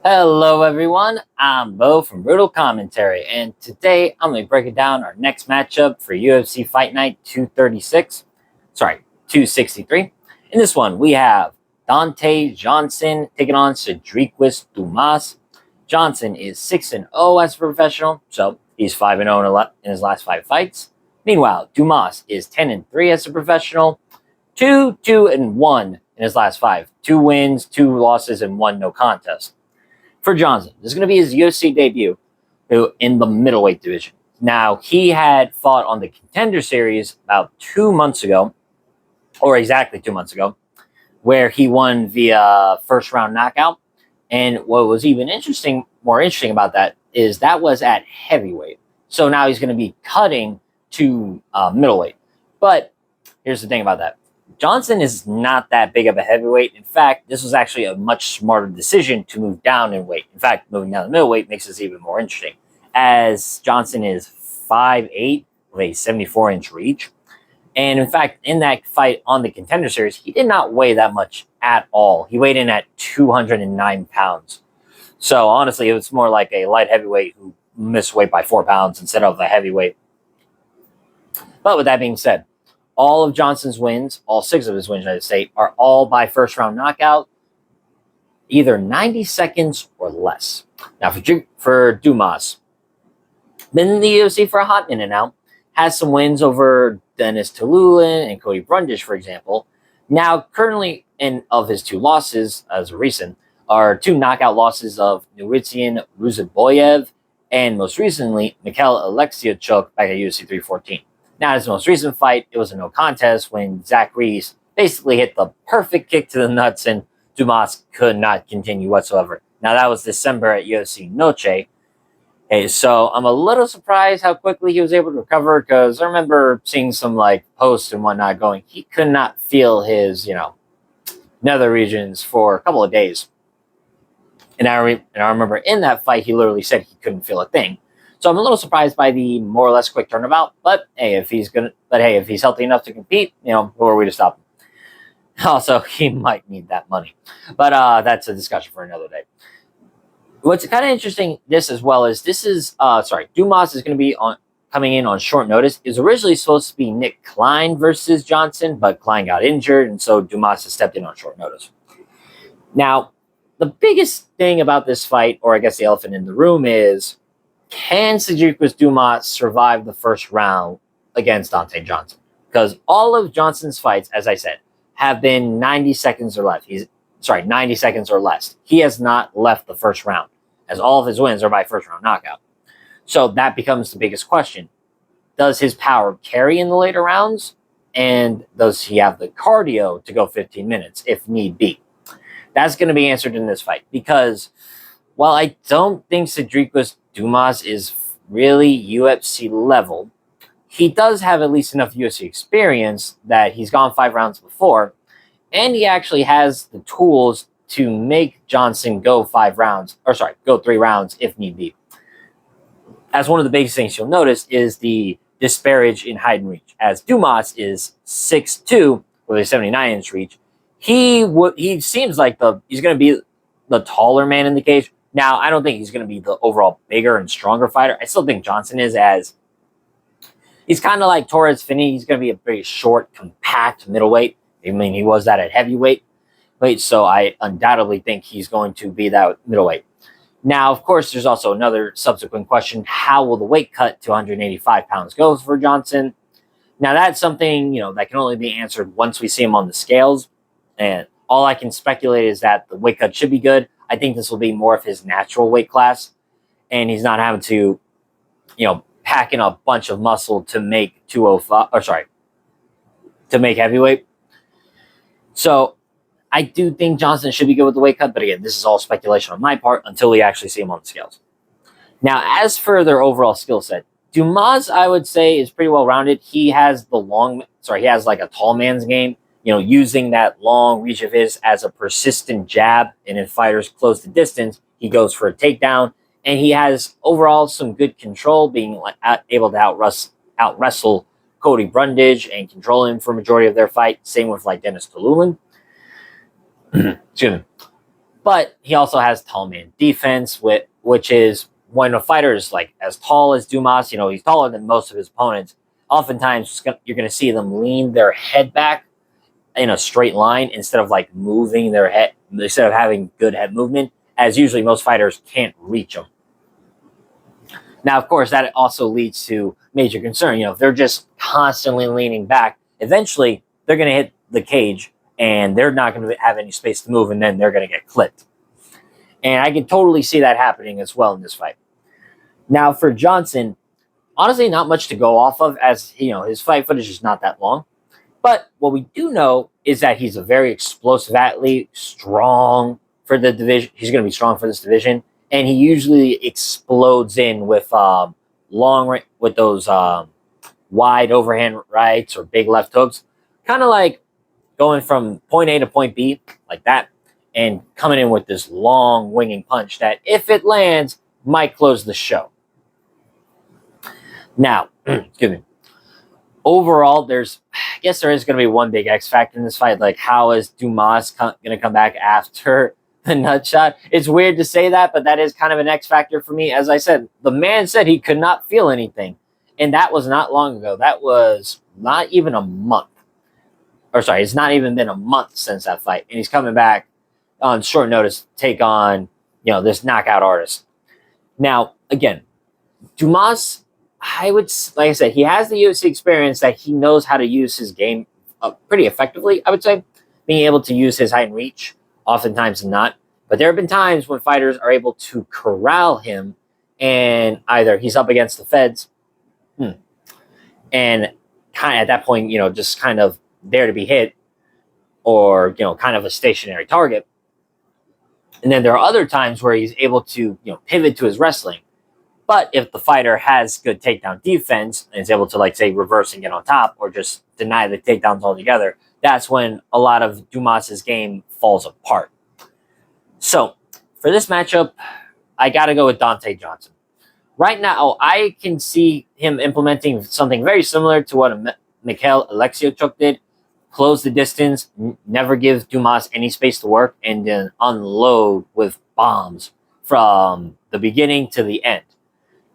Hello everyone, I'm Bo from Brutal Commentary, and today I'm going to be breaking down our next matchup for UFC Fight Night 263. In this one, we have Donte Johnson taking on Sedriques Dumas. Johnson is 6-0 as a professional, so he's 5-0 in his last 5 fights. Meanwhile, Dumas is 10-3 as a professional, 2-2-1 in his last 5. 2 wins, 2 losses, and 1 no contest. For Johnson, this is going to be his UFC debut in the middleweight division. Now, he had fought on the Contender Series about 2 months ago, or exactly 2 months ago, where he won via first round knockout. And what was even more interesting about that is that was at heavyweight. So now he's going to be cutting to middleweight. But here's the thing about that. Johnson is not that big of a heavyweight. In fact, this was actually a much smarter decision to move down in weight. In fact, moving down to middleweight makes this even more interesting, as Johnson is 5'8" with a 74-inch reach. And in fact, in that fight on the Contender Series, he did not weigh that much at all. He weighed in at 209 pounds. So honestly, it was more like a light heavyweight who missed weight by 4 pounds instead of a heavyweight. But with that being said, all of Johnson's wins, all 6 of his wins, I should say, are all by first round knockout, either 90 seconds or less. Now, for Dumas, been in the UFC for a hot minute now, has some wins over Denis Tillulin and Cody Brundage, for example. Now, currently, of his 2 losses, as of recent, are 2 knockout losses of Nuritzian Ruziboyev and most recently, Mikhail Alexiachuk back at UFC 314. Now, his most recent fight, it was a no contest when Zach Reese basically hit the perfect kick to the nuts and Dumas could not continue whatsoever. Now, that was December at UFC Noche. Hey, so I'm a little surprised how quickly he was able to recover, because I remember seeing some posts and whatnot going, he could not feel his, nether regions for a couple of days. And I remember in that fight, he literally said he couldn't feel a thing. So I'm a little surprised by the more or less quick turnabout. But hey, if he's healthy enough to compete, who are we to stop him? Also, he might need that money. But that's a discussion for another day. What's kind of interesting this as well is Dumas is going to be coming in on short notice. It was originally supposed to be Nick Klein versus Johnson, but Klein got injured, and so Dumas has stepped in on short notice. Now, the biggest thing about this fight, or I guess the elephant in the room, is can Sedriques Dumas survive the first round against Donte Johnson? Because all of Johnson's fights, as I said, have been 90 seconds or less. 90 seconds or less. He has not left the first round, as all of his wins are by first round knockout. So that becomes the biggest question. Does his power carry in the later rounds? And does he have the cardio to go 15 minutes if need be? That's going to be answered in this fight, because while I don't think Sedriques Dumas is really UFC level, he does have at least enough UFC experience that he's gone 5 rounds before, and he actually has the tools to make Johnson go 3 rounds if need be. As one of the biggest things you'll notice is the disparage in height and reach. As Dumas is 6'2" with a 79-inch reach, he seems like he's going to be the taller man in the cage. Now, I don't think he's going to be the overall bigger and stronger fighter. I still think Johnson is, as he's kind of like Torres Finney. He's going to be a very short, compact middleweight. I mean, he was that at heavyweight. So I undoubtedly think he's going to be that middleweight. Now, of course, there's also another subsequent question. How will the weight cut to 185 pounds go for Johnson? Now, that's something, that can only be answered once we see him on the scales. And all I can speculate is that the weight cut should be good. I think this will be more of his natural weight class, and he's not having to, pack in a bunch of muscle to make 205, to make heavyweight. So I do think Johnson should be good with the weight cut, but again, this is all speculation on my part until we actually see him on the scales. Now, as for their overall skill set, Dumas, I would say, is pretty well rounded. He has a tall man's game. Using that long reach of his as a persistent jab, and if fighters close the distance, he goes for a takedown, and he has overall some good control, being able to out wrestle Cody Brundage and control him for a majority of their fight. Same with Denis Tillulin. Excuse me. But he also has tall man defense, which is when a fighter is like as tall as Dumas, he's taller than most of his opponents. Oftentimes, you're going to see them lean their head back in a straight line instead of like moving their head, instead of having good head movement, as usually most fighters can't reach them. Now, of course, that also leads to major concern. If they're just constantly leaning back, eventually they're going to hit the cage and they're not going to have any space to move, and then they're going to get clipped. And I can totally see that happening as well in this fight. Now, for Johnson, honestly, not much to go off of, as his fight footage is not that long. But what we do know is that he's a very explosive athlete, strong for the division. He's going to be strong for this division, and he usually explodes in with with those wide overhand rights or big left hooks, kind of like going from point A to point B like that, and coming in with this long winging punch that, if it lands, might close the show. Now, excuse me. Overall, I guess there is going to be one big X factor in this fight. Like, how is Dumas going to come back after the nut shot? It's weird to say that, but that is kind of an X factor for me. As I said, the man said he could not feel anything. And that was not long ago. That was not even a month. Or sorry, it's not even been a month since that fight. And he's coming back on short notice to take on, this knockout artist. Now, again, Dumas, like I said, he has the UFC experience that he knows how to use his game pretty effectively, I would say. Being able to use his height and reach, oftentimes not. But there have been times when fighters are able to corral him, and either he's up against the feds, and kind of at that point, just kind of there to be hit, or, kind of a stationary target. And then there are other times where he's able to, pivot to his wrestling. But if the fighter has good takedown defense and is able to, like, say, reverse and get on top, or just deny the takedowns altogether, that's when a lot of Dumas's game falls apart. So, for this matchup, I got to go with Donte Johnson. Right now, I can see him implementing something very similar to what Mikhail Alexichuk did. Close the distance, never give Dumas any space to work, and then unload with bombs from the beginning to the end.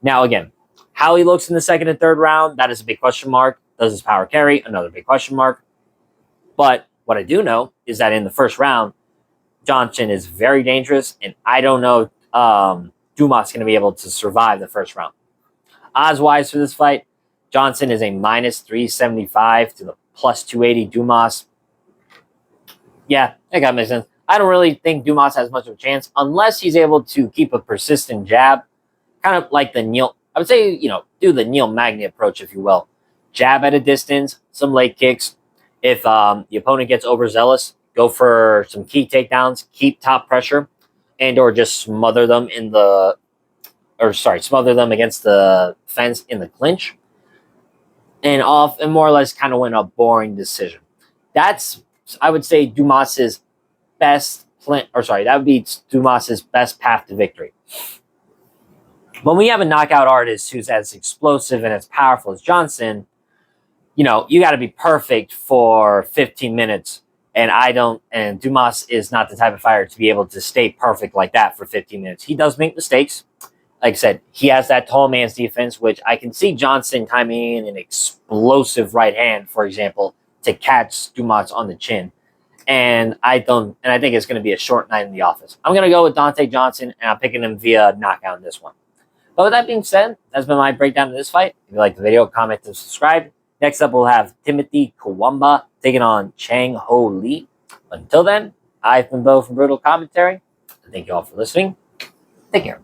Now, again, how he looks in the second and third round, that is a big question mark. Does his power carry? Another big question mark. But what I do know is that in the first round, Johnson is very dangerous, and I don't know Dumas is going to be able to survive the first round. Odds-wise for this fight, Johnson is a minus 375 to the plus 280 Dumas. Yeah, that got makes sense. I don't really think Dumas has much of a chance unless he's able to keep a persistent jab, kind of like I would say, do the Neil Magny approach, if you will. Jab at a distance, some leg kicks. If the opponent gets overzealous, go for some key takedowns, keep top pressure, and or just smother them smother them against the fence in the clinch, and more or less kind of win a boring decision. That's, I would say, Dumas's best that would be Dumas's best path to victory. When we have a knockout artist who's as explosive and as powerful as Johnson, you got to be perfect for 15 minutes. And Dumas is not the type of fighter to be able to stay perfect like that for 15 minutes. He does make mistakes. Like I said, he has that tall man's defense, which I can see Johnson timing in an explosive right hand, for example, to catch Dumas on the chin. And I think it's going to be a short night in the office. I'm going to go with Donte Johnson, and I'm picking him via knockout in this one. But with that being said, that's been my breakdown of this fight. If you like the video, comment and subscribe. Next up, we'll have Timothy Kawamba taking on Chang Ho Lee. Until then, I've been Bo from Brutal Commentary. Thank you all for listening. Take care.